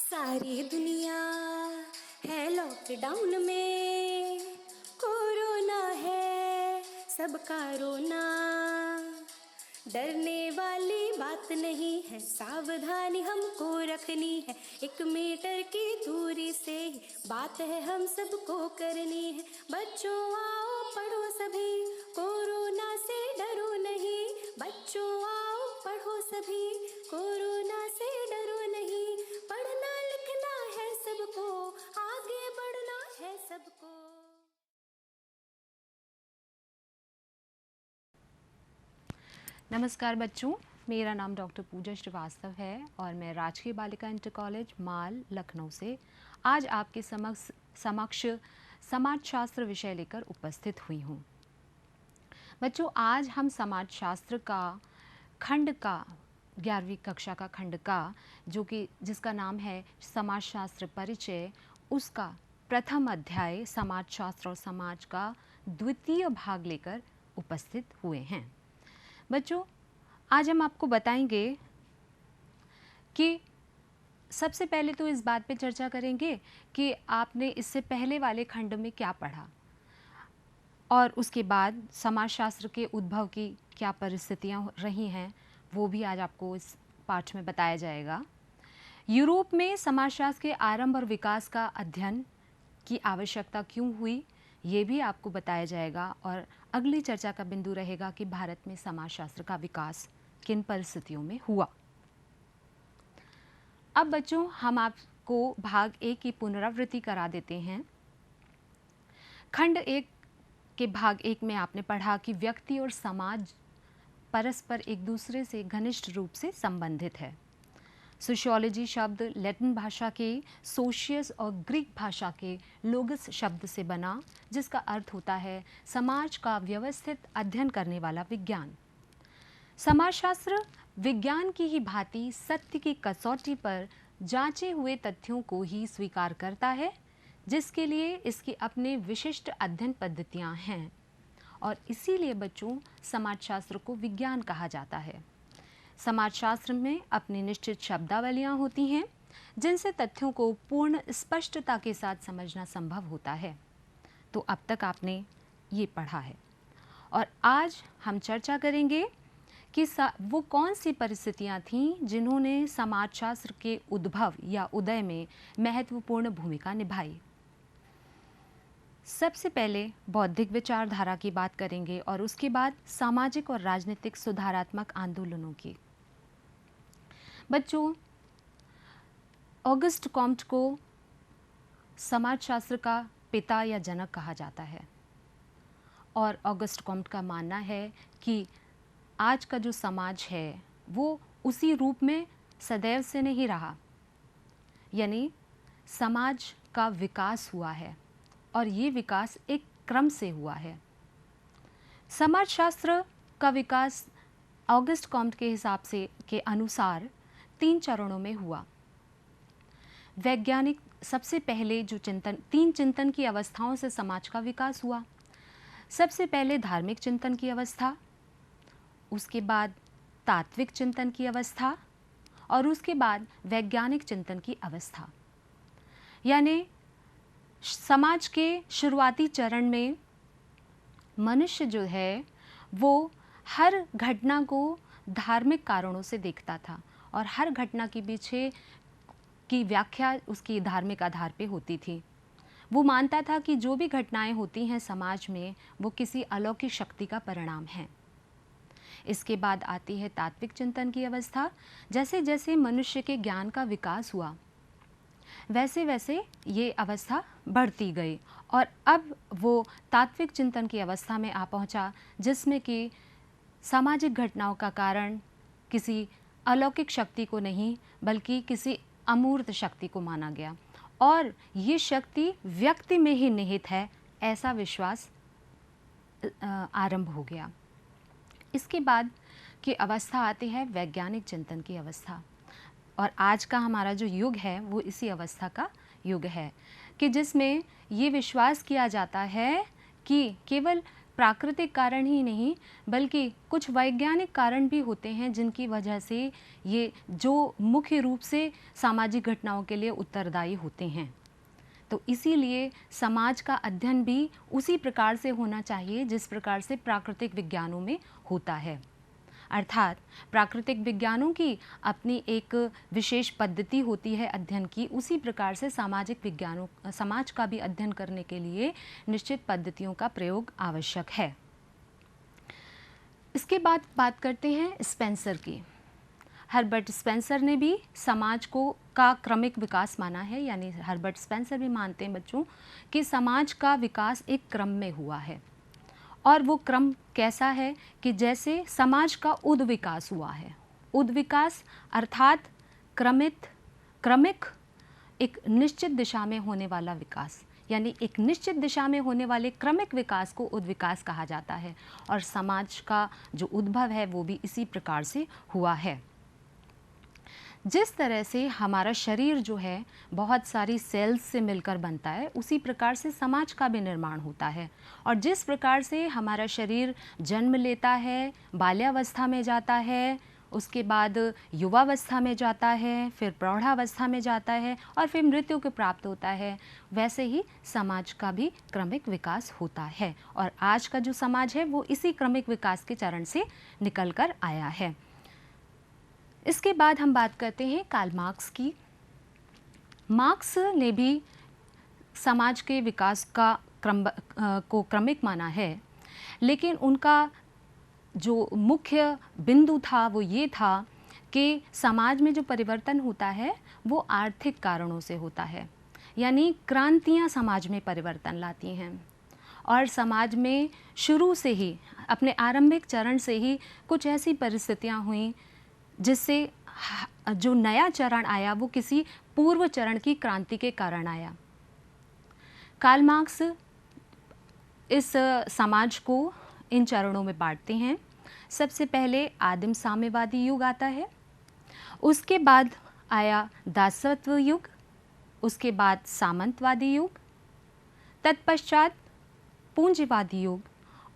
सारी दुनिया है लॉकडाउन में, कोरोना है सबका रोना। डरने वाली बात नहीं है, सावधानी हमको रखनी है। 1 मीटर की दूरी से ही बात है हम सबको करनी है। बच्चों आओ पढ़ो सभी, कोरोना से डरो नहीं। बच्चों आओ पढ़ो सभी, कोरोना से डरो नहीं। पढ़ना लिखना है सबको, आगे बढ़ना है सबको। नमस्कार बच्चों, मेरा नाम डॉक्टर पूजा श्रीवास्तव है और मैं राजकीय बालिका इंटर कॉलेज माल लखनऊ से आज आपके समक्ष समाजशास्त्र विषय लेकर उपस्थित हुई हूँ। बच्चों, आज हम समाजशास्त्र का खंड का 11वीं कक्षा का खंड का जिसका नाम है समाजशास्त्र परिचय, उसका प्रथम अध्याय समाजशास्त्र और समाज का द्वितीय भाग लेकर उपस्थित हुए हैं। बच्चों, आज हम आपको बताएंगे कि सबसे पहले तो इस बात पे चर्चा करेंगे कि आपने इससे पहले वाले खंड में क्या पढ़ा और उसके बाद समाजशास्त्र के उद्भव की क्या परिस्थितियां रही हैं, वो भी आज आपको इस पाठ में बताया जाएगा। यूरोप में समाजशास्त्र के आरंभ और विकास का अध्ययन की आवश्यकता क्यों हुई, ये भी आपको बताया जाएगा। और अगली चर्चा का बिंदु रहेगा कि भारत में समाजशास्त्र का विकास किन परिस्थितियों में हुआ। अब बच्चों, हम आपको भाग 1 की पुनरावृत्ति करा देते हैं। खंड 1 के भाग 1 में आपने पढ़ा कि व्यक्ति और समाज परस्पर एक दूसरे से घनिष्ठ रूप से संबंधित है। सोशियोलॉजी शब्द लैटिन भाषा के सोशियस और ग्रीक भाषा के लोगस शब्द से बना, जिसका अर्थ होता है समाज का व्यवस्थित अध्ययन करने वाला विज्ञान। समाजशास्त्र विज्ञान की ही भांति सत्य की कसौटी पर जांचे हुए तथ्यों को ही स्वीकार करता है, जिसके लिए इसकी अपने विशिष्ट अध्ययन पद्धतियां हैं और इसीलिए बच्चों समाजशास्त्र को विज्ञान कहा जाता है। समाजशास्त्र में अपनी निश्चित शब्दावलियां होती हैं, जिनसे तथ्यों को पूर्ण स्पष्टता के साथ समझना संभव होता है। तो अब तक आपने ये पढ़ा है और आज हम चर्चा करेंगे कि वो कौन सी परिस्थितियां थीं जिन्होंने समाजशास्त्र के उद्भव या उदय में महत्वपूर्ण भूमिका निभाई। सबसे पहले बौद्धिक विचारधारा की बात करेंगे और उसके बाद सामाजिक और राजनीतिक सुधारात्मक आंदोलनों की। बच्चों, ऑगस्ट कॉम्ट को समाजशास्त्र का पिता या जनक कहा जाता है और ऑगस्ट कॉम्ट का मानना है कि आज का जो समाज है वो उसी रूप में सदैव से नहीं रहा, यानी समाज का विकास हुआ है और ये विकास एक क्रम से हुआ है। समाजशास्त्र का विकास ऑगस्ट कॉम्ट के हिसाब से के अनुसार 3 चरणों में हुआ। वैज्ञानिक सबसे पहले जो तीन चिंतन की अवस्थाओं से समाज का विकास हुआ। सबसे पहले धार्मिक चिंतन की अवस्था, उसके बाद तात्विक चिंतन की अवस्था और उसके बाद वैज्ञानिक चिंतन की अवस्था। यानी समाज के शुरुआती चरण में मनुष्य जो है वो हर घटना को धार्मिक कारणों से देखता था और हर घटना के पीछे की व्याख्या उसकी धार्मिक आधार पे होती थी। वो मानता था कि जो भी घटनाएं होती हैं समाज में वो किसी अलौकिक शक्ति का परिणाम है। इसके बाद आती है तात्विक चिंतन की अवस्था। जैसे जैसे मनुष्य के ज्ञान का विकास हुआ वैसे वैसे ये अवस्था बढ़ती गई और अब वो तात्विक चिंतन की अवस्था में आ पहुंचा, जिसमें कि सामाजिक घटनाओं का कारण किसी अलौकिक शक्ति को नहीं बल्कि किसी अमूर्त शक्ति को माना गया और ये शक्ति व्यक्ति में ही निहित है, ऐसा विश्वास आरंभ हो गया। इसके बाद की अवस्था आती है वैज्ञानिक चिंतन की अवस्था और आज का हमारा जो युग है वो इसी अवस्था का युग है कि जिसमें ये विश्वास किया जाता है कि केवल प्राकृतिक कारण ही नहीं बल्कि कुछ वैज्ञानिक कारण भी होते हैं जिनकी वजह से ये जो मुख्य रूप से सामाजिक घटनाओं के लिए उत्तरदायी होते हैं। तो इसीलिए समाज का अध्ययन भी उसी प्रकार से होना चाहिए जिस प्रकार से प्राकृतिक विज्ञानों में होता है। अर्थात प्राकृतिक विज्ञानों की अपनी एक विशेष पद्धति होती है अध्ययन की, उसी प्रकार से सामाजिक विज्ञानों समाज का भी अध्ययन करने के लिए निश्चित पद्धतियों का प्रयोग आवश्यक है। इसके बाद बात करते हैं स्पेंसर की। हर्बर्ट स्पेंसर ने भी समाज को का क्रमिक विकास माना है, यानी हर्बर्ट स्पेंसर भी मानते हैं बच्चों कि समाज का विकास एक क्रम में हुआ है। और वो क्रम कैसा है कि जैसे समाज का उद्विकास हुआ है। उद्विकास अर्थात क्रमिक एक निश्चित दिशा में होने वाला विकास, यानी एक निश्चित दिशा में होने वाले क्रमिक विकास को उद्विकास कहा जाता है। और समाज का जो उद्भव है वो भी इसी प्रकार से हुआ है। जिस तरह से हमारा शरीर जो है बहुत सारी सेल्स से मिलकर बनता है, उसी प्रकार से समाज का भी निर्माण होता है। और जिस प्रकार से हमारा शरीर जन्म लेता है, बाल्यावस्था में जाता है, उसके बाद युवावस्था में जाता है, फिर प्रौढ़ावस्था में जाता है और फिर मृत्यु को प्राप्त होता है, वैसे ही समाज का भी क्रमिक विकास होता है। और आज का जो समाज है वो इसी क्रमिक विकास के चरण से निकल कर आया है। इसके बाद हम बात करते हैं कार्ल मार्क्स की। मार्क्स ने भी समाज के विकास का को क्रमिक माना है, लेकिन उनका जो मुख्य बिंदु था वो ये था कि समाज में जो परिवर्तन होता है वो आर्थिक कारणों से होता है, यानी क्रांतियाँ समाज में परिवर्तन लाती हैं। और समाज में शुरू से ही अपने आरंभिक चरण से ही कुछ ऐसी परिस्थितियाँ हुई जिससे जो नया चरण आया वो किसी पूर्व चरण की क्रांति के कारण आया। कार्ल मार्क्स इस समाज को इन चरणों में बांटते हैं। सबसे पहले आदिम साम्यवादी युग आता है, उसके बाद आया दासत्व युग, उसके बाद सामंतवादी युग, तत्पश्चात पूंजीवादी युग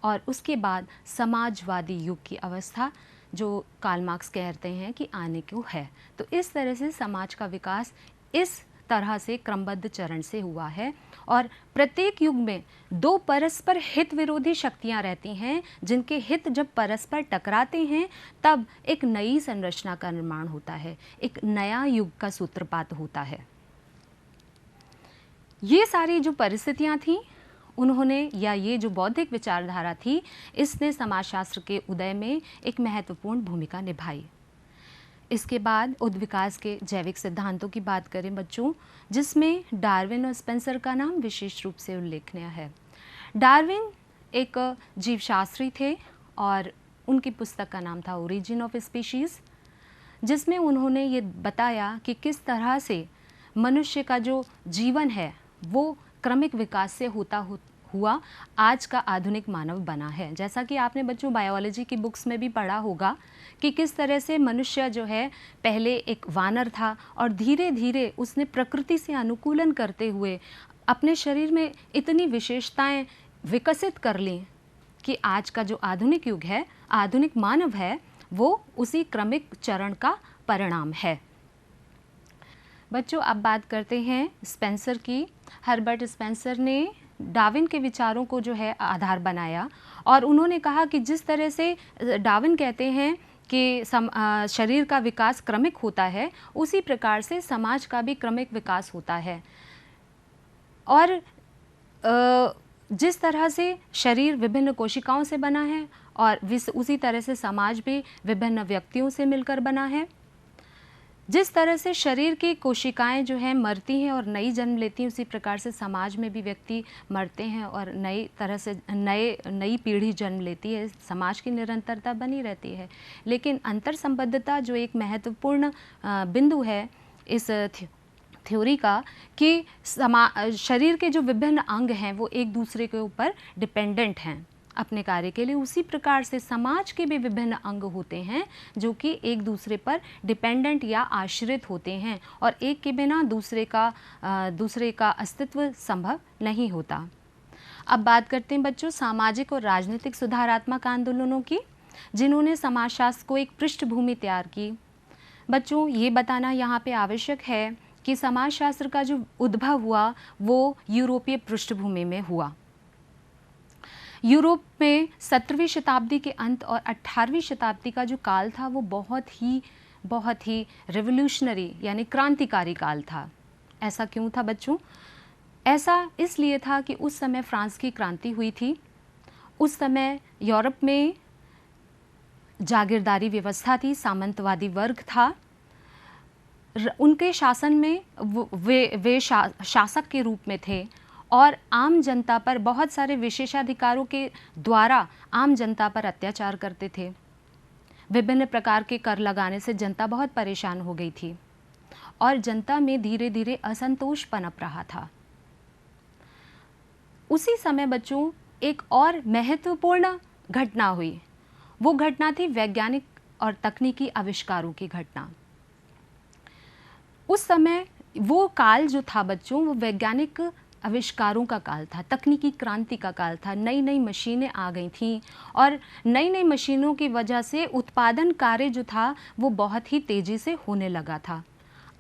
और उसके बाद समाजवादी युग की अवस्था जो कार्ल मार्क्स कहते हैं कि आने को है। तो इस तरह से समाज का विकास इस तरह से क्रमबद्ध चरण से हुआ है। और प्रत्येक युग में दो परस्पर हित विरोधी शक्तियां रहती हैं, जिनके हित जब परस्पर टकराते हैं तब एक नई संरचना का निर्माण होता है, एक नया युग का सूत्रपात होता है। ये सारी जो परिस्थितियां थीं उन्होंने, या ये जो बौद्धिक विचारधारा थी, इसने समाजशास्त्र के उदय में एक महत्वपूर्ण भूमिका निभाई। इसके बाद उद्विकास के जैविक सिद्धांतों की बात करें बच्चों, जिसमें डार्विन और स्पेंसर का नाम विशेष रूप से उल्लेखनीय है। डार्विन एक जीवशास्त्री थे और उनकी पुस्तक का नाम था ओरिजिन ऑफ स्पीशीज़, जिसमें उन्होंने ये बताया कि किस तरह से मनुष्य का जो जीवन है वो क्रमिक विकास से हुआ आज का आधुनिक मानव बना है। जैसा कि आपने बच्चों बायोलॉजी की बुक्स में भी पढ़ा होगा कि किस तरह से मनुष्य जो है पहले एक वानर था और धीरे धीरे उसने प्रकृति से अनुकूलन करते हुए अपने शरीर में इतनी विशेषताएं विकसित कर लीं कि आज का जो आधुनिक युग है, आधुनिक मानव है, वो उसी क्रमिक चरण का परिणाम है। बच्चों अब बात करते हैं स्पेंसर की। हर्बर्ट स्पेंसर ने डार्विन के विचारों को जो है आधार बनाया और उन्होंने कहा कि जिस तरह से डार्विन कहते हैं कि शरीर का विकास क्रमिक होता है, उसी प्रकार से समाज का भी क्रमिक विकास होता है। और जिस तरह से शरीर विभिन्न कोशिकाओं से बना है और उसी तरह से समाज भी विभिन्न व्यक्तियों से मिलकर बना है। जिस तरह से शरीर की कोशिकाएं जो हैं मरती हैं और नई जन्म लेती हैं, उसी प्रकार से समाज में भी व्यक्ति मरते हैं और नई तरह से नई पीढ़ी जन्म लेती है। समाज की निरंतरता बनी रहती है, लेकिन अंतर संबद्धता जो एक महत्वपूर्ण बिंदु है इस थ्योरी का, कि शरीर के जो विभिन्न अंग हैं वो एक दूसरे के ऊपर डिपेंडेंट हैं अपने कार्य के लिए। उसी प्रकार से समाज के भी विभिन्न अंग होते हैं जो कि एक दूसरे पर डिपेंडेंट या आश्रित होते हैं और एक के बिना दूसरे का अस्तित्व संभव नहीं होता। अब बात करते हैं बच्चों सामाजिक और राजनीतिक सुधारात्मक आंदोलनों की, जिन्होंने समाजशास्त्र को एक पृष्ठभूमि तैयार की। बच्चों ये बताना यहाँ पे आवश्यक है कि समाजशास्त्र का जो उद्भव हुआ वो यूरोपीय पृष्ठभूमि में हुआ। यूरोप में 17वीं शताब्दी के अंत और 18वीं शताब्दी का जो काल था वो बहुत ही रिवोल्यूशनरी यानी क्रांतिकारी काल था। ऐसा क्यों था बच्चों? ऐसा इसलिए था कि उस समय फ्रांस की क्रांति हुई थी। उस समय यूरोप में जागीरदारी व्यवस्था थी, सामंतवादी वर्ग था। उनके शासन में वे शासक के रूप में थे और आम जनता पर बहुत सारे विशेषाधिकारों के द्वारा आम जनता पर अत्याचार करते थे। विभिन्न प्रकार के कर लगाने से जनता बहुत परेशान हो गई थी और जनता में धीरे धीरे असंतोष पनप रहा था। उसी समय बच्चों एक और महत्वपूर्ण घटना हुई। वो घटना थी वैज्ञानिक और तकनीकी आविष्कारों की घटना। उस समय वो काल जो था बच्चों वो वैज्ञानिक आविष्कारों का काल था, तकनीकी क्रांति का काल था। नई नई मशीनें आ गई थीं और नई नई मशीनों की वजह से उत्पादन कार्य जो था वो बहुत ही तेज़ी से होने लगा था।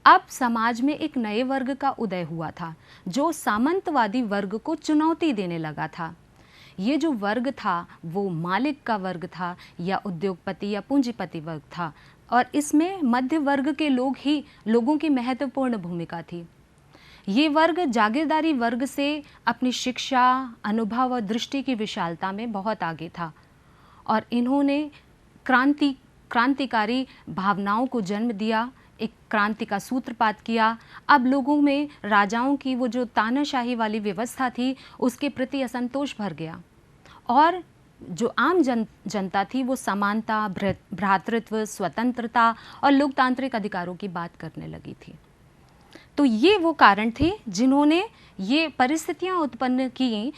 अब समाज में एक नए वर्ग का उदय हुआ था जो सामंतवादी वर्ग को चुनौती देने लगा था। ये जो वर्ग था वो मालिक का वर्ग था या उद्योगपति या पूंजीपति वर्ग था और इसमें मध्य वर्ग के लोगों की महत्वपूर्ण भूमिका थी। ये वर्ग जागीरदारी वर्ग से अपनी शिक्षा, अनुभव और दृष्टि की विशालता में बहुत आगे था और इन्होंने क्रांतिकारी भावनाओं को जन्म दिया, एक क्रांति का सूत्रपात किया। अब लोगों में राजाओं की वो जो तानाशाही वाली व्यवस्था थी उसके प्रति असंतोष भर गया और जो आम जनता थी वो समानता, भ्रातृत्व, स्वतंत्रता और लोकतांत्रिक अधिकारों की बात करने लगी थी। तो ये वो कारण थे जिन्होंने ये परिस्थितियां उत्पन्न की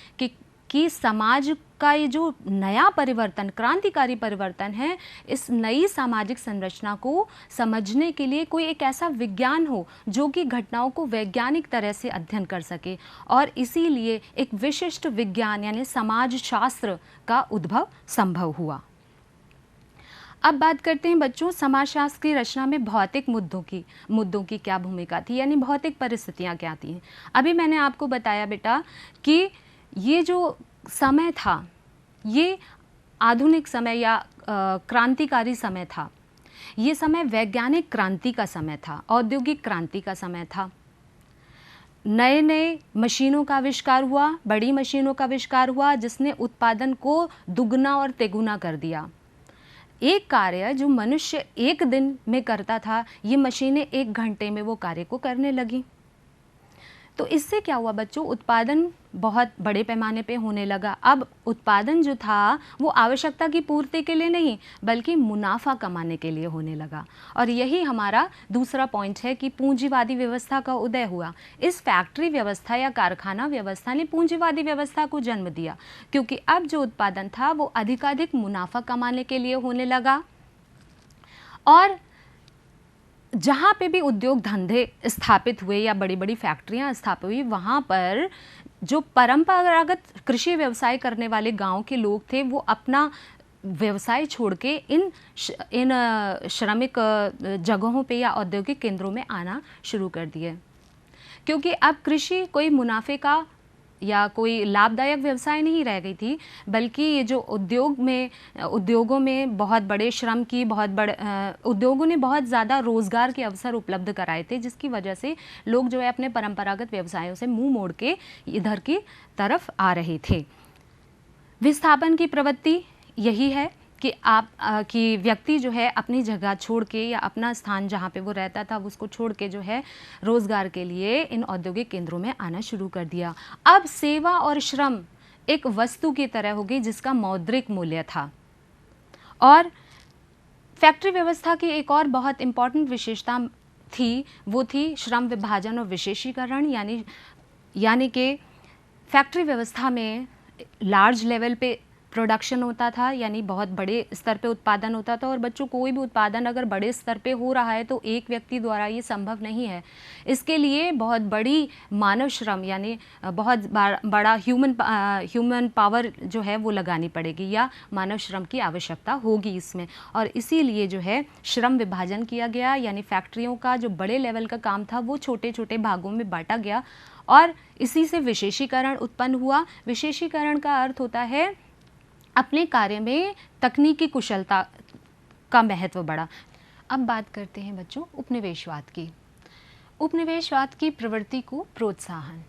कि समाज का ये जो नया परिवर्तन, क्रांतिकारी परिवर्तन है, इस नई सामाजिक संरचना को समझने के लिए कोई एक ऐसा विज्ञान हो जो कि घटनाओं को वैज्ञानिक तरह से अध्ययन कर सके और इसीलिए एक विशिष्ट विज्ञान यानी समाजशास्त्र का उद्भव संभव हुआ। अब बात करते हैं बच्चों समाजशास्त्र की रचना में भौतिक मुद्दों की क्या भूमिका थी, यानी भौतिक परिस्थितियाँ क्या थी। अभी मैंने आपको बताया बेटा कि ये जो समय था ये आधुनिक समय या क्रांतिकारी समय था। ये समय वैज्ञानिक क्रांति का समय था, औद्योगिक क्रांति का समय था। नए नए मशीनों का आविष्कार हुआ, बड़ी मशीनों का आविष्कार हुआ जिसने उत्पादन को दुगना और तिगुना कर दिया। एक कार्य जो मनुष्य एक दिन में करता था ये मशीनें 1 घंटे में वो कार्य को करने लगी। तो इससे क्या हुआ बच्चों, उत्पादन बहुत बड़े पैमाने पे होने लगा। अब उत्पादन जो था वो आवश्यकता की पूर्ति के लिए नहीं बल्कि मुनाफा कमाने के लिए होने लगा और यही हमारा दूसरा पॉइंट है कि पूंजीवादी व्यवस्था का उदय हुआ। इस फैक्ट्री व्यवस्था या कारखाना व्यवस्था ने पूंजीवादी व्यवस्था को जन्म दिया क्योंकि अब जो उत्पादन था वो अधिकाधिक मुनाफा कमाने के लिए होने लगा और जहाँ पे भी उद्योग धंधे स्थापित हुए या बड़ी बड़ी फैक्ट्रियाँ स्थापित हुई वहाँ पर जो परंपरागत कृषि व्यवसाय करने वाले गांव के लोग थे वो अपना व्यवसाय छोड़ के इन श्रमिक जगहों पे या औद्योगिक केंद्रों में आना शुरू कर दिए क्योंकि अब कृषि कोई मुनाफे का या कोई लाभदायक व्यवसाय नहीं रह गई थी बल्कि ये जो उद्योगों में बहुत बड़े श्रम की उद्योगों ने बहुत ज़्यादा रोज़गार के अवसर उपलब्ध कराए थे जिसकी वजह से लोग जो है अपने परंपरागत व्यवसायों से मुंह मोड़ के इधर की तरफ आ रहे थे। विस्थापन की प्रवृत्ति यही है कि व्यक्ति जो है अपनी जगह छोड़ के या अपना स्थान जहाँ पे वो रहता था उसको छोड़ के जो है रोज़गार के लिए इन औद्योगिक केंद्रों में आना शुरू कर दिया। अब सेवा और श्रम एक वस्तु की तरह हो गई जिसका मौद्रिक मूल्य था और फैक्ट्री व्यवस्था की एक और बहुत इम्पॉर्टेंट विशेषता थी, वो थी श्रम विभाजन और विशेषीकरण। यानी कि फैक्ट्री व्यवस्था में लार्ज लेवल पे प्रोडक्शन होता था, यानी बहुत बड़े स्तर पे उत्पादन होता था। और बच्चों, कोई भी उत्पादन अगर बड़े स्तर पे हो रहा है तो एक व्यक्ति द्वारा ये संभव नहीं है। इसके लिए बहुत बड़ी मानव श्रम, यानी बहुत बड़ा ह्यूमन पावर जो है वो लगानी पड़ेगी, या मानव श्रम की आवश्यकता होगी इसमें। और इसीलिए जो है श्रम विभाजन किया गया, यानी फैक्ट्रियों का जो बड़े लेवल का काम था वो छोटे छोटे भागों में बांटा गया, और इसी से विशेषीकरण उत्पन्न हुआ। विशेषीकरण का अर्थ होता है अपने कार्य में तकनीकी कुशलता का महत्व बढ़ा। अब बात करते हैं बच्चों उपनिवेशवाद की। उपनिवेशवाद की प्रवृत्ति को प्रोत्साहन।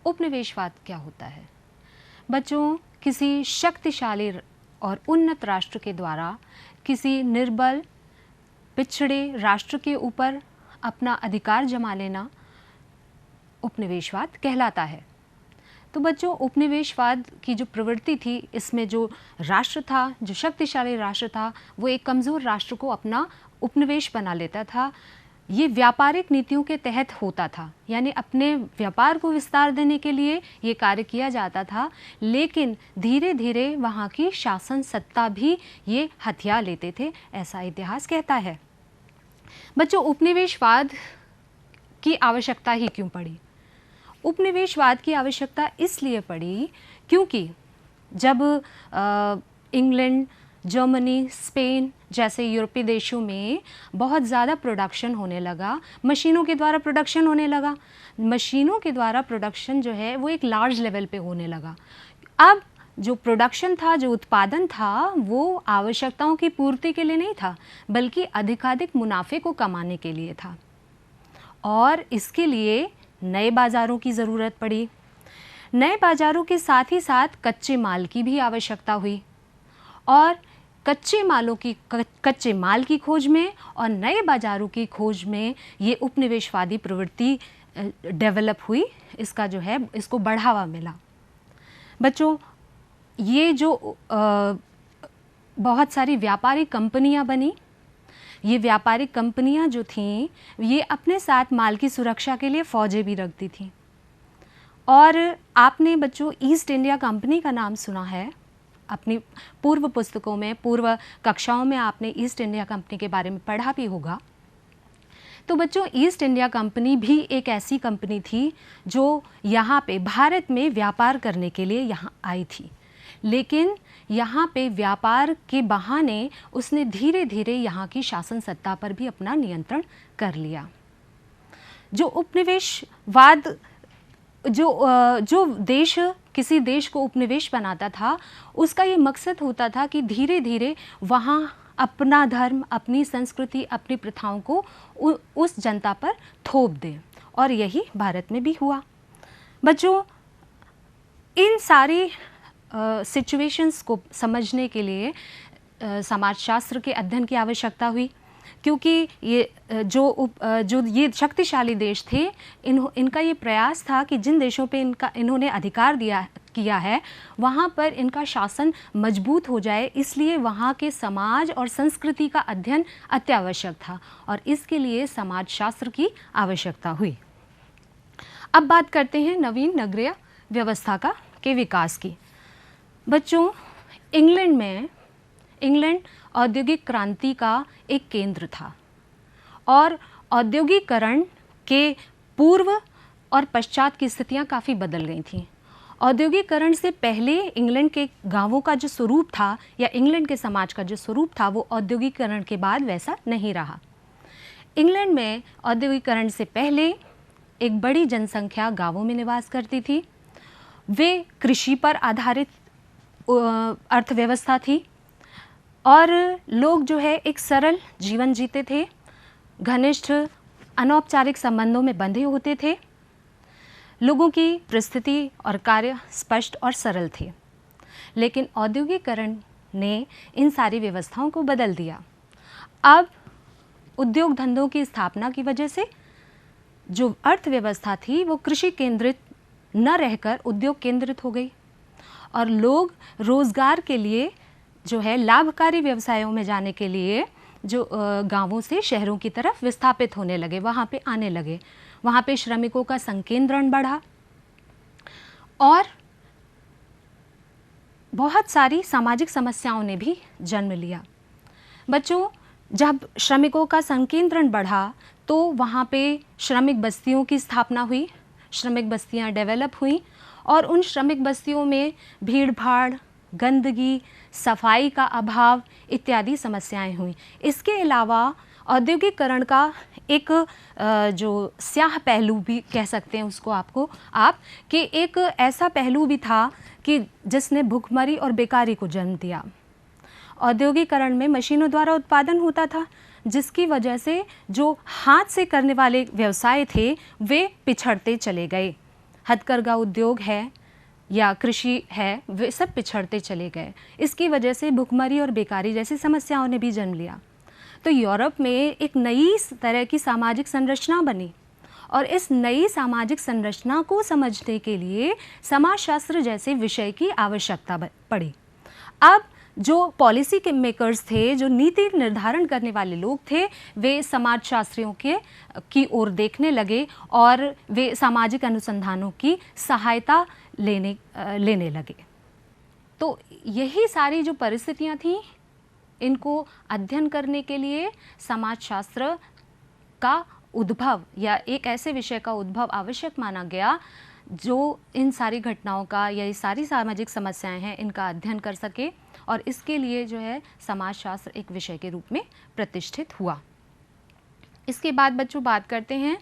उपनिवेशवाद क्या होता है बच्चों? किसी शक्तिशाली और उन्नत राष्ट्र के द्वारा किसी निर्बल पिछड़े राष्ट्र के ऊपर अपना अधिकार जमा लेना उपनिवेशवाद कहलाता है। तो बच्चों, उपनिवेशवाद की जो प्रवृत्ति थी, इसमें जो राष्ट्र था, जो शक्तिशाली राष्ट्र था, वो एक कमज़ोर राष्ट्र को अपना उपनिवेश बना लेता था। ये व्यापारिक नीतियों के तहत होता था, यानी अपने व्यापार को विस्तार देने के लिए ये कार्य किया जाता था। लेकिन धीरे धीरे वहाँ की शासन सत्ता भी ये हथिया लेते थे, ऐसा इतिहास कहता है। बच्चों, उपनिवेशवाद की आवश्यकता ही क्यों पड़ी? उपनिवेशवाद की आवश्यकता इसलिए पड़ी क्योंकि जब इंग्लैंड, जर्मनी, स्पेन जैसे यूरोपीय देशों में बहुत ज़्यादा प्रोडक्शन होने लगा, मशीनों के द्वारा प्रोडक्शन होने लगा। मशीनों के द्वारा प्रोडक्शन जो है वो एक लार्ज लेवल पे होने लगा। अब जो प्रोडक्शन था, जो उत्पादन था, वो आवश्यकताओं की पूर्ति के लिए नहीं था, बल्कि अधिकाधिक मुनाफे को कमाने के लिए था। और इसके लिए नए बाज़ारों की ज़रूरत पड़ी। नए बाज़ारों के साथ ही साथ कच्चे माल की भी आवश्यकता हुई, और कच्चे माल की खोज में और नए बाज़ारों की खोज में ये उपनिवेशवादी प्रवृत्ति डेवलप हुई। इसका जो है, इसको बढ़ावा मिला। बच्चों, ये जो बहुत सारी व्यापारिक कंपनियां बनी, ये व्यापारिक कंपनियां जो थीं, ये अपने साथ माल की सुरक्षा के लिए फ़ौजें भी रखती थीं। और आपने बच्चों ईस्ट इंडिया कंपनी का नाम सुना है अपनी पूर्व पुस्तकों में, पूर्व कक्षाओं में आपने ईस्ट इंडिया कंपनी के बारे में पढ़ा भी होगा। तो बच्चों, ईस्ट इंडिया कंपनी भी एक ऐसी कंपनी थी जो यहाँ पे भारत में व्यापार करने के लिए यहाँ आई थी। लेकिन यहाँ पे व्यापार के बहाने उसने धीरे धीरे यहाँ की शासन सत्ता पर भी अपना नियंत्रण कर लिया। जो उपनिवेशवाद, जो देश किसी देश को उपनिवेश बनाता था, उसका ये मकसद होता था कि धीरे धीरे वहाँ अपना धर्म, अपनी संस्कृति, अपनी प्रथाओं को उस जनता पर थोप दे। और यही भारत में भी हुआ। बच्चों, इन सारी सिचुएशंस को समझने के लिए समाजशास्त्र के अध्ययन की आवश्यकता हुई, क्योंकि ये जो ये शक्तिशाली देश थे, इनका ये प्रयास था कि जिन देशों पे इन्होंने अधिकार किया है, वहाँ पर इनका शासन मजबूत हो जाए। इसलिए वहाँ के समाज और संस्कृति का अध्ययन अत्यावश्यक था, और इसके लिए समाजशास्त्र की आवश्यकता हुई। अब बात करते हैं नवीन नगरीय व्यवस्था के विकास की। बच्चों, इंग्लैंड औद्योगिक क्रांति का एक केंद्र था, और औद्योगिकरण के पूर्व और पश्चात की स्थितियां काफ़ी बदल गई थीं। औद्योगिकरण से पहले इंग्लैंड के गांवों का जो स्वरूप था, या इंग्लैंड के समाज का जो स्वरूप था, वो औद्योगिकरण के बाद वैसा नहीं रहा। इंग्लैंड में औद्योगिकरण से पहले एक बड़ी जनसंख्या गांवों में निवास करती थी। वे कृषि पर आधारित अर्थव्यवस्था थी, और लोग जो है एक सरल जीवन जीते थे, घनिष्ठ अनौपचारिक संबंधों में बंधे होते थे। लोगों की परिस्थिति और कार्य स्पष्ट और सरल थे। लेकिन औद्योगिकरण ने इन सारी व्यवस्थाओं को बदल दिया। अब उद्योग धंधों की स्थापना की वजह से जो अर्थव्यवस्था थी वो कृषि केंद्रित न रहकर उद्योग केंद्रित हो गई, और लोग रोजगार के लिए जो है लाभकारी व्यवसायों में जाने के लिए जो गांवों से शहरों की तरफ विस्थापित होने लगे, वहाँ पे आने लगे। वहाँ पे श्रमिकों का संकेंद्रण बढ़ा, और बहुत सारी सामाजिक समस्याओं ने भी जन्म लिया। बच्चों, जब श्रमिकों का संकेंद्रण बढ़ा तो वहाँ पे श्रमिक बस्तियों की स्थापना हुई, श्रमिक बस्तियाँ डेवलप हुई और उन श्रमिक बस्तियों में भीड़ भाड़, गंदगी, सफाई का अभाव इत्यादि समस्याएं हुई। इसके अलावा औद्योगिकरण का एक जो स्याह पहलू भी कह सकते हैं उसको आप कि एक ऐसा पहलू भी था कि जिसने भुखमरी और बेकारी को जन्म दिया। औद्योगिकरण में मशीनों द्वारा उत्पादन होता था, जिसकी वजह से जो हाथ से करने वाले व्यवसाय थे वे पिछड़ते चले गए। हथकरघा उद्योग है या कृषि है, वे सब पिछड़ते चले गए। इसकी वजह से भुखमरी और बेकारी जैसी समस्याओं ने भी जन्म लिया। तो यूरोप में एक नई तरह की सामाजिक संरचना बनी और इस नई सामाजिक संरचना को समझने के लिए समाजशास्त्र जैसे विषय की आवश्यकता पड़ी। अब जो पॉलिसी के मेकर्स थे, जो नीति निर्धारण करने वाले लोग थे, वे समाजशास्त्रियों की ओर देखने लगे और वे सामाजिक अनुसंधानों की सहायता लेने लगे। तो यही सारी जो परिस्थितियां थीं, इनको अध्ययन करने के लिए समाजशास्त्र का उद्भव या एक ऐसे विषय का उद्भव आवश्यक माना गया जो इन सारी घटनाओं का या ये सारी सामाजिक समस्याएं हैं इनका अध्ययन कर सके, और इसके लिए जो है समाजशास्त्र एक विषय के रूप में प्रतिष्ठित हुआ। इसके बाद बच्चों बात करते हैं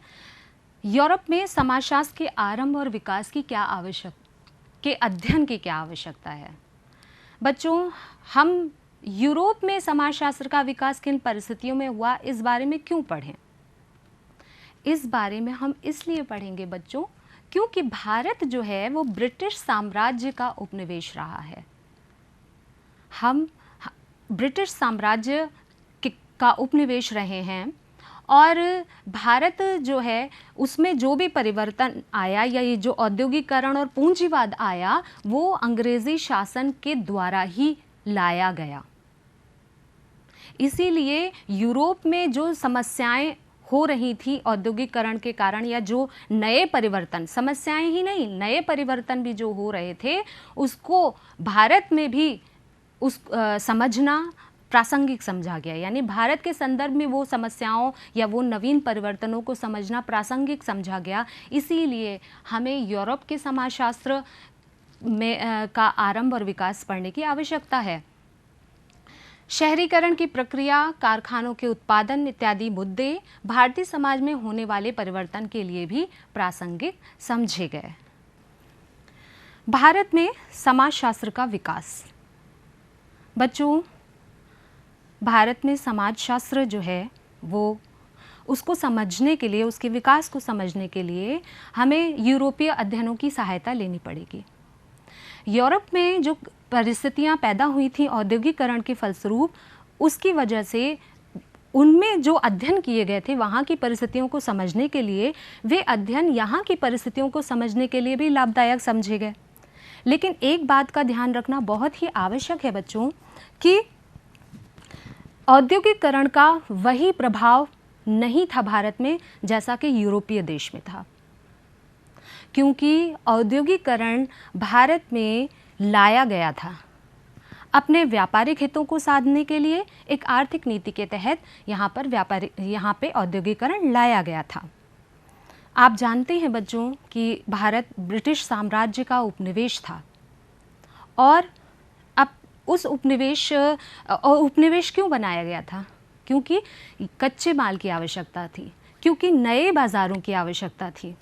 यूरोप में समाजशास्त्र के आरंभ और विकास की अध्ययन की क्या आवश्यकता है। बच्चों, हम यूरोप में समाजशास्त्र का विकास किन परिस्थितियों में हुआ, इस बारे में क्यों पढ़ें? इस बारे में हम इसलिए पढ़ेंगे बच्चों क्योंकि भारत जो है वो ब्रिटिश साम्राज्य का उपनिवेश रहा है। हम ब्रिटिश साम्राज्य का उपनिवेश रहे हैं और भारत जो है उसमें जो भी परिवर्तन आया या ये जो औद्योगिकरण और पूंजीवाद आया वो अंग्रेजी शासन के द्वारा ही लाया गया। इसीलिए यूरोप में जो समस्याएं हो रही थी औद्योगिकरण के कारण या जो नए परिवर्तन, समस्याएं ही नहीं नए परिवर्तन भी जो हो रहे थे, उसको भारत में भी समझना प्रासंगिक समझा गया। यानी भारत के संदर्भ में वो समस्याओं या वो नवीन परिवर्तनों को समझना प्रासंगिक समझा गया। इसीलिए हमें यूरोप के समाजशास्त्र में का आरंभ और विकास पढ़ने की आवश्यकता है। शहरीकरण की प्रक्रिया, कारखानों के उत्पादन इत्यादि मुद्दे भारतीय समाज में होने वाले परिवर्तन के लिए भी प्रासंगिक समझे गए। भारत में समाजशास्त्र का विकास। बच्चों, भारत में समाजशास्त्र जो है वो उसको समझने के लिए, उसके विकास को समझने के लिए हमें यूरोपीय अध्ययनों की सहायता लेनी पड़ेगी। यूरोप में जो परिस्थितियां पैदा हुई थी औद्योगिकरण के फलस्वरूप, उसकी वजह से उनमें जो अध्ययन किए गए थे वहाँ की परिस्थितियों को समझने के लिए, वे अध्ययन यहाँ की परिस्थितियों को समझने के लिए भी लाभदायक समझे गए। लेकिन एक बात का ध्यान रखना बहुत ही आवश्यक है बच्चों कि औद्योगिकरण का वही प्रभाव नहीं था भारत में जैसा कि यूरोपीय देश में था, क्योंकि औद्योगिकरण भारत में लाया गया था अपने व्यापारिक हितों को साधने के लिए। एक आर्थिक नीति के तहत यहाँ पे औद्योगिकरण लाया गया था। आप जानते हैं बच्चों कि भारत ब्रिटिश साम्राज्य का उपनिवेश था और अब उस उपनिवेश क्यों बनाया गया था? क्योंकि कच्चे माल की आवश्यकता थी, क्योंकि नए बाज़ारों की आवश्यकता थी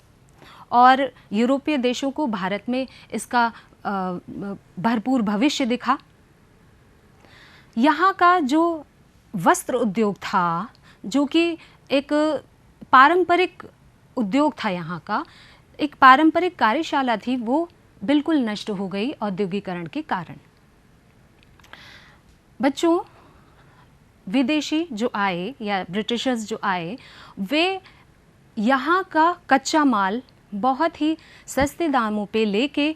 और यूरोपीय देशों को भारत में इसका भरपूर भविष्य दिखा। यहाँ का जो वस्त्र उद्योग था, जो कि एक पारंपरिक उद्योग था, यहाँ का एक पारंपरिक कार्यशाला थी, वो बिल्कुल नष्ट हो गई औद्योगिकरण के कारण। बच्चों, विदेशी जो आए या ब्रिटिशर्स जो आए, वे यहाँ का कच्चा माल बहुत ही सस्ते दामों पे लेके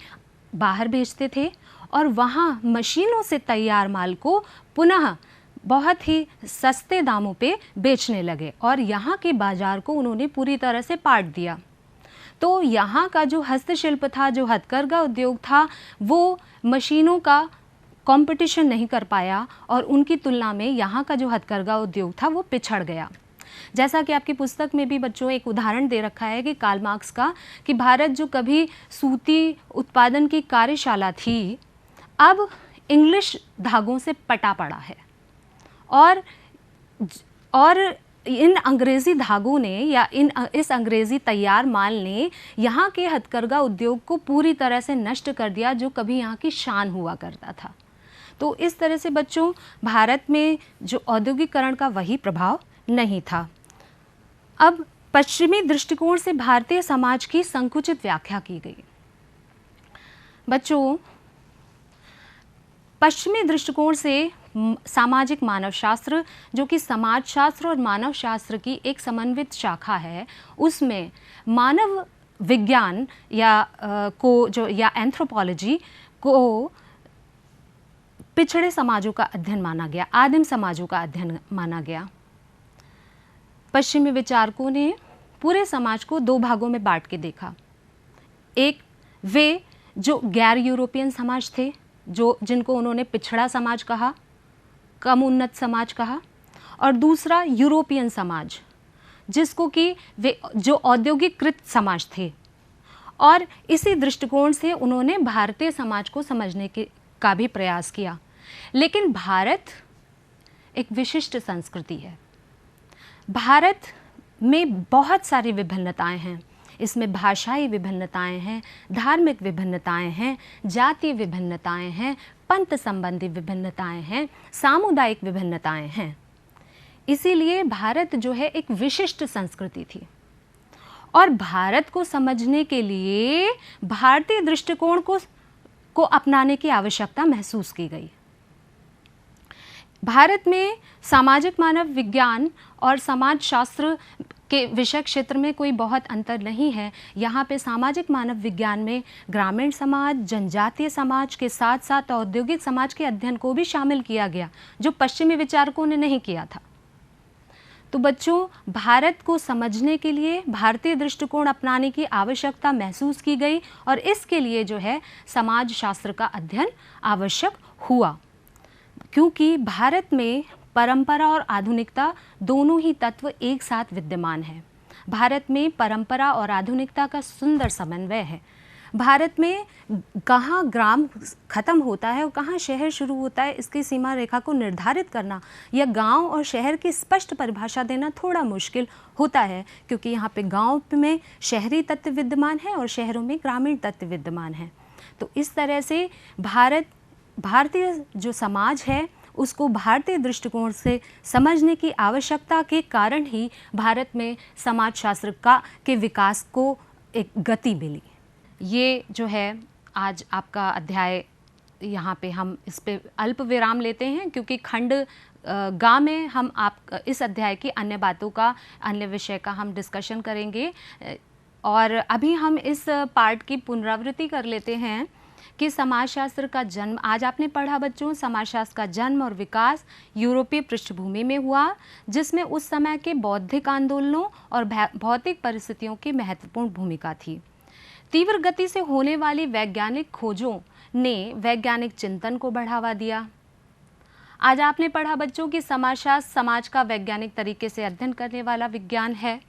बाहर भेजते थे और वहाँ मशीनों से तैयार माल को पुनः बहुत ही सस्ते दामों पे बेचने लगे और यहाँ के बाज़ार को उन्होंने पूरी तरह से पाट दिया। तो यहाँ का जो हस्तशिल्प था, जो हथकरघा उद्योग था, वो मशीनों का कंपटीशन नहीं कर पाया और उनकी तुलना में यहाँ का जो हथकरघा उद्योग था वो पिछड़ गया। जैसा कि आपकी पुस्तक में भी बच्चों एक उदाहरण दे रखा है कि कार्ल मार्क्स का, कि भारत जो कभी सूती उत्पादन की कार्यशाला थी, अब इंग्लिश धागों से पटा पड़ा है। और इन अंग्रेज़ी धागों ने या इस अंग्रेज़ी तैयार माल ने यहाँ के हथकरघा उद्योग को पूरी तरह से नष्ट कर दिया, जो कभी यहाँ की शान हुआ करता था। तो इस तरह से बच्चों भारत में जो औद्योगिकरण का वही प्रभाव नहीं था। अब पश्चिमी दृष्टिकोण से भारतीय समाज की संकुचित व्याख्या की गई। बच्चों, पश्चिमी दृष्टिकोण से सामाजिक मानवशास्त्र, जो कि समाजशास्त्र और मानवशास्त्र की एक समन्वित शाखा है, उसमें मानव विज्ञान या एंथ्रोपोलॉजी को पिछड़े समाजों का अध्ययन माना गया, आदिम समाजों का अध्ययन माना गया। पश्चिमी विचारकों ने पूरे समाज को दो भागों में बांट के देखा। एक वे जो गैर यूरोपियन समाज थे, जिनको उन्होंने पिछड़ा समाज कहा, कम उन्नत समाज कहा, और दूसरा यूरोपियन समाज, जिसको कि वे जो औद्योगिकृत समाज थे। और इसी दृष्टिकोण से उन्होंने भारतीय समाज को समझने का भी प्रयास किया। लेकिन भारत एक विशिष्ट संस्कृति है। भारत में बहुत सारी विभिन्नताएं हैं। इसमें भाषाई विभिन्नताएं हैं, धार्मिक विभिन्नताएं हैं, जातीय विभिन्नताएं हैं, पंथ संबंधी विभिन्नताएं हैं, सामुदायिक विभिन्नताएं हैं। इसीलिए भारत जो है एक विशिष्ट संस्कृति थी। और भारत को समझने के लिए भारतीय दृष्टिकोण को अपनाने की आवश्यकता महसूस की गई। भारत में सामाजिक मानव विज्ञान और समाजशास्त्र के विषय क्षेत्र में कोई बहुत अंतर नहीं है। यहाँ पे सामाजिक मानव विज्ञान में ग्रामीण समाज, जनजातीय समाज के साथ साथ औद्योगिक समाज के अध्ययन को भी शामिल किया गया, जो पश्चिमी विचारकों ने नहीं किया था। तो बच्चों, भारत को समझने के लिए भारतीय दृष्टिकोण अपनाने की आवश्यकता महसूस की गई और इसके लिए जो है समाजशास्त्र का अध्ययन आवश्यक हुआ, क्योंकि भारत में परंपरा और आधुनिकता दोनों ही तत्व एक साथ विद्यमान हैं। भारत में परंपरा और आधुनिकता का सुंदर समन्वय है। भारत में कहाँ ग्राम खत्म होता है और कहाँ शहर शुरू होता है, इसकी सीमा रेखा को निर्धारित करना या गांव और शहर की स्पष्ट परिभाषा देना थोड़ा मुश्किल होता है, क्योंकि यहाँ पे गांव में शहरी तत्व विद्यमान है और शहरों में ग्रामीण तत्व विद्यमान है। तो इस तरह से भारतीय जो समाज है उसको भारतीय दृष्टिकोण से समझने की आवश्यकता के कारण ही भारत में समाजशास्त्र के विकास को एक गति मिली। ये जो है आज आपका अध्याय, यहाँ पे हम इस पे अल्प विराम लेते हैं, क्योंकि खंड गा में हम इस अध्याय की अन्य बातों का, अन्य विषय का हम डिस्कशन करेंगे। और अभी हम इस पार्ट की पुनरावृत्ति कर लेते हैं कि समाजशास्त्र का जन्म, आज आपने पढ़ा बच्चों, समाजशास्त्र का जन्म और विकास यूरोपीय पृष्ठभूमि में हुआ, जिसमें उस समय के बौद्धिक आंदोलनों और भौतिक परिस्थितियों की महत्वपूर्ण भूमिका थी। तीव्र गति से होने वाली वैज्ञानिक खोजों ने वैज्ञानिक चिंतन को बढ़ावा दिया। आज आपने पढ़ा बच्चों कि समाजशास्त्र समाज का वैज्ञानिक तरीके से अध्ययन करने वाला विज्ञान है।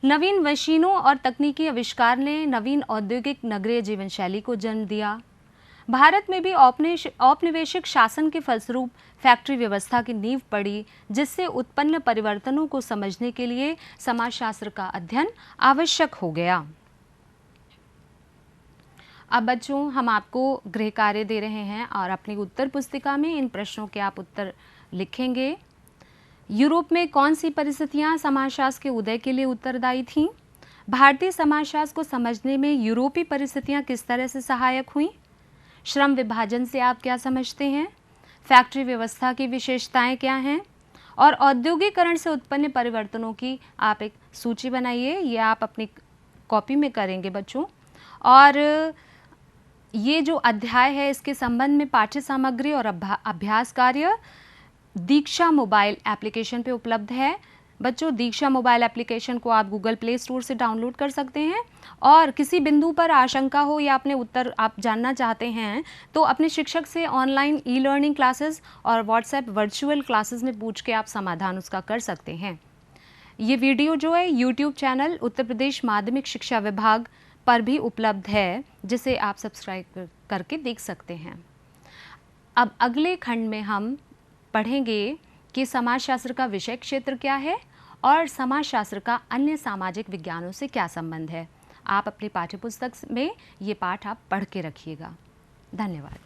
नवीन मशीनों और तकनीकी आविष्कार ने नवीन औद्योगिक नगरीय जीवन शैली को जन्म दिया। भारत में भी औपनिवेशिक शासन के फलस्वरूप फैक्ट्री व्यवस्था की नींव पड़ी, जिससे उत्पन्न परिवर्तनों को समझने के लिए समाजशास्त्र का अध्ययन आवश्यक हो गया। अब बच्चों, हम आपको गृह कार्य दे रहे हैं और अपनी उत्तर पुस्तिका में इन प्रश्नों के आप उत्तर लिखेंगे। यूरोप में कौन सी परिस्थितियां समाजशास्त्र के उदय के लिए उत्तरदायी थीं? भारतीय समाजशास्त्र को समझने में यूरोपीय परिस्थितियां किस तरह से सहायक हुईं? श्रम विभाजन से आप क्या समझते हैं? फैक्ट्री व्यवस्था की विशेषताएं क्या हैं? और औद्योगिकरण से उत्पन्न परिवर्तनों की आप एक सूची बनाइए। ये आप अपनी कॉपी में करेंगे बच्चों। और ये जो अध्याय है, इसके संबंध में पाठ्य सामग्री और अभ्यास कार्य दीक्षा मोबाइल एप्लीकेशन पे उपलब्ध है। बच्चों, दीक्षा मोबाइल एप्लीकेशन को आप गूगल प्ले स्टोर से डाउनलोड कर सकते हैं और किसी बिंदु पर आशंका हो या अपने उत्तर आप जानना चाहते हैं तो अपने शिक्षक से ऑनलाइन ई लर्निंग क्लासेस और व्हाट्सएप वर्चुअल क्लासेस में पूछ के आप समाधान उसका कर सकते हैं। ये वीडियो जो है यूट्यूब चैनल उत्तर प्रदेश माध्यमिक शिक्षा विभाग पर भी उपलब्ध है, जिसे आप सब्सक्राइब करके देख सकते हैं। अब अगले खंड में हम पढ़ेंगे कि समाजशास्त्र का विषय क्षेत्र क्या है और समाजशास्त्र का अन्य सामाजिक विज्ञानों से क्या संबंध है। आप अपनी पाठ्यपुस्तक में ये पाठ आप पढ़ के रखिएगा। धन्यवाद।